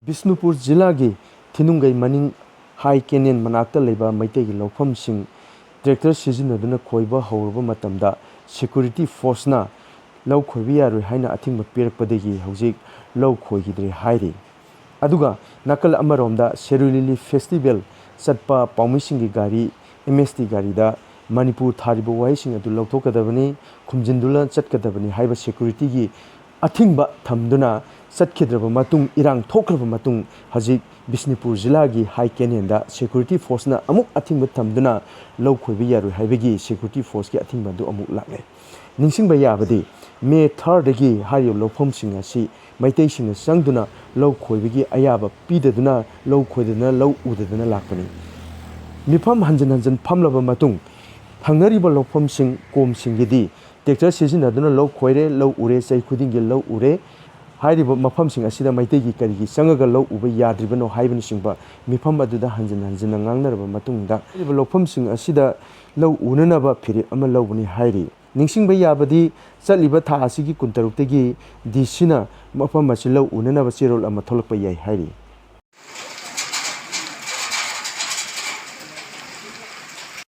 ꯕꯤꯁꯅꯨꯄꯨꯔ ꯖꯤꯂꯥꯒꯤ ꯊꯤꯅꯨꯡꯒꯩ ꯃꯅꯤꯡ ꯍꯥꯏ ꯀꯦꯅꯦꯟ ꯃꯅꯥꯛꯇ ꯂꯩꯕ ꯃꯩꯇꯩꯒꯤ ꯂꯧꯐꯝꯁꯤꯡ ꯇ꯭ꯔꯦꯛꯇꯔ ꯁꯤꯖꯤꯟꯅꯗꯨꯅ ꯈꯣꯏꯕ ꯍꯧꯔꯕ ꯃꯇꯝꯗ ꯁꯦꯀ꯭ꯌꯨꯔꯤꯇꯤ ꯐꯣꯔꯁꯅ ꯂꯧ ꯈꯣꯏꯕ ꯌꯥꯔꯣꯏ ꯍꯥꯏꯅ ꯑꯊꯤꯡꯕ ꯄꯤꯔꯛꯄꯗꯒꯤ ꯍꯧꯖꯤꯛ ꯂꯧ ꯈꯣꯏꯈꯤꯗ꯭ꯔꯦ ꯍꯥꯏꯔꯤ꯫ ꯑꯗꯨꯒ ꯅꯥꯀꯜ ꯑꯃꯔꯣꯝꯗ ꯁꯦꯔꯨꯏ ꯂꯤꯂꯤ ꯐꯦꯁꯇꯤꯚꯦꯜ ꯆꯠꯄ ꯄꯥꯎꯃꯤꯁꯤꯡꯒꯤ ꯒꯥꯔꯤ MST ꯒꯥꯔꯤꯗ ꯃꯅꯤꯄꯨꯔ ꯊꯥꯔꯤꯕ ꯋꯥꯍꯩꯁꯤꯡ ꯑꯗꯨ ꯂꯧꯊꯣꯛꯀꯗꯕꯅꯤ, ꯈꯨꯝꯖꯤꯟꯗꯨꯅ ꯆꯠꯀꯗꯕꯅꯤ ꯍꯥꯏꯕ ꯁꯦꯀ꯭ꯌꯨꯔꯤꯇꯤꯒꯤ ꯑꯊꯤꯡꯕ ꯊꯝꯗꯨꯅ ꯆꯠꯈꯤꯗ꯭ꯔꯕ ꯃꯇꯨꯡ ꯏꯔꯥꯡ ꯊꯣꯛꯈ꯭ꯔꯕ ꯃꯇꯨꯡ ꯍꯧꯖꯤꯛ ꯕꯤꯁꯅꯨꯄꯨꯔ ꯖꯤꯂꯥꯒꯤ ꯍꯥꯏ ꯀꯦꯅꯦꯟꯗ ꯁꯦꯀ꯭ꯌꯨꯔꯤꯇꯤ ꯐꯣꯔꯁꯅ ꯑꯃꯨꯛ ꯑꯊꯤꯡꯕ ꯊꯝꯗꯨꯅ ꯂꯧ ꯈꯣꯏꯕ ꯌꯥꯔꯣꯏ ꯍꯥꯏꯕꯒꯤ ꯁꯦꯀ꯭ꯌꯨꯔꯤꯇꯤ ꯐꯣꯔꯁꯀꯤ ꯑꯊꯤꯡꯕ ꯑꯗꯨ ꯑꯃꯨꯛ ꯂꯥꯛꯂꯦ꯫ ꯅꯤꯡꯁꯤꯡꯕ ꯌꯥꯕꯗꯤ ꯃꯦ 3ꯗꯒꯤ ꯍꯥꯏꯔꯤꯕ ꯂꯧꯐꯝꯁꯤꯡ ꯑꯁꯤ ꯃꯩꯇꯩꯁꯤꯡꯅ ꯆꯪꯗꯨꯅ ꯂꯧ ꯈꯣꯏꯕꯒꯤ ꯑꯌꯥꯕ ꯄꯤꯗꯗꯨꯅ ꯂꯧ ꯈꯣꯏꯗꯗꯅ ꯂꯧ ꯎꯗꯗꯅ ꯂꯥꯛꯄꯅꯤ꯫ ꯃꯤꯐꯝ ꯍꯟꯖꯤꯟ ꯍꯟꯖꯤꯟ ꯐꯝꯂꯕ ꯃꯇꯨꯡ ꯊꯪꯅꯔꯤꯕ ꯂꯧꯐꯝꯁꯤꯡ ꯀꯣꯝꯁꯤꯡꯒꯤꯗꯤ ꯇ꯭ꯔꯦꯛꯇꯔ ꯁꯤꯖꯤꯟꯅꯗꯨꯅ ꯂꯧ ꯈꯣꯏꯔꯦ, ꯂꯧ ꯎꯔꯦ, ꯆꯍꯤ ꯈꯨꯗꯤꯡꯒꯤ ꯂꯧ ꯎꯔꯦ, ꯍꯥꯏꯔꯤꯕ ꯃꯐꯝꯁꯤꯡ ꯑꯁꯤꯗ ꯃꯩꯇꯩꯒꯤ ꯀꯔꯤꯒꯤ ꯆꯪꯉꯒ ꯂꯧ ꯎꯕ ꯌꯥꯗ꯭ꯔꯤꯕꯅꯣ ꯍꯥꯏꯕꯅꯆꯤꯡꯕ ꯃꯤꯐꯝ ꯑꯗꯨꯗ ꯍꯟꯖꯤꯟ ꯍꯟꯖꯤꯟꯅ ꯉꯥꯡꯅꯔꯕ ꯃꯇꯨꯡꯗ ꯍꯥꯏꯔꯤꯕ ꯂꯧꯐꯝꯁꯤꯡ ꯑꯁꯤꯗ ꯂꯧ ꯎꯅꯅꯕ ꯐꯤꯔꯦꯞ ꯑꯃ ꯂꯧꯕꯅꯤ ꯍꯥꯏꯔꯤ꯫ ꯅꯤꯡꯁꯤꯡꯕ ꯌꯥꯕꯗꯤ ꯆꯠꯂꯤꯕ ꯊꯥ ꯑꯁꯤꯒꯤ 16ꯇꯒꯤ ꯗꯤꯁꯤꯅ ꯃꯐꯝ ꯑꯁꯤ ꯂꯧ ꯎꯅꯅꯕ ꯆꯦꯔꯣꯜ ꯑꯃ ꯊꯣꯛꯂꯛꯄ ꯌꯥꯏ ꯍꯥꯏꯔꯤ꯫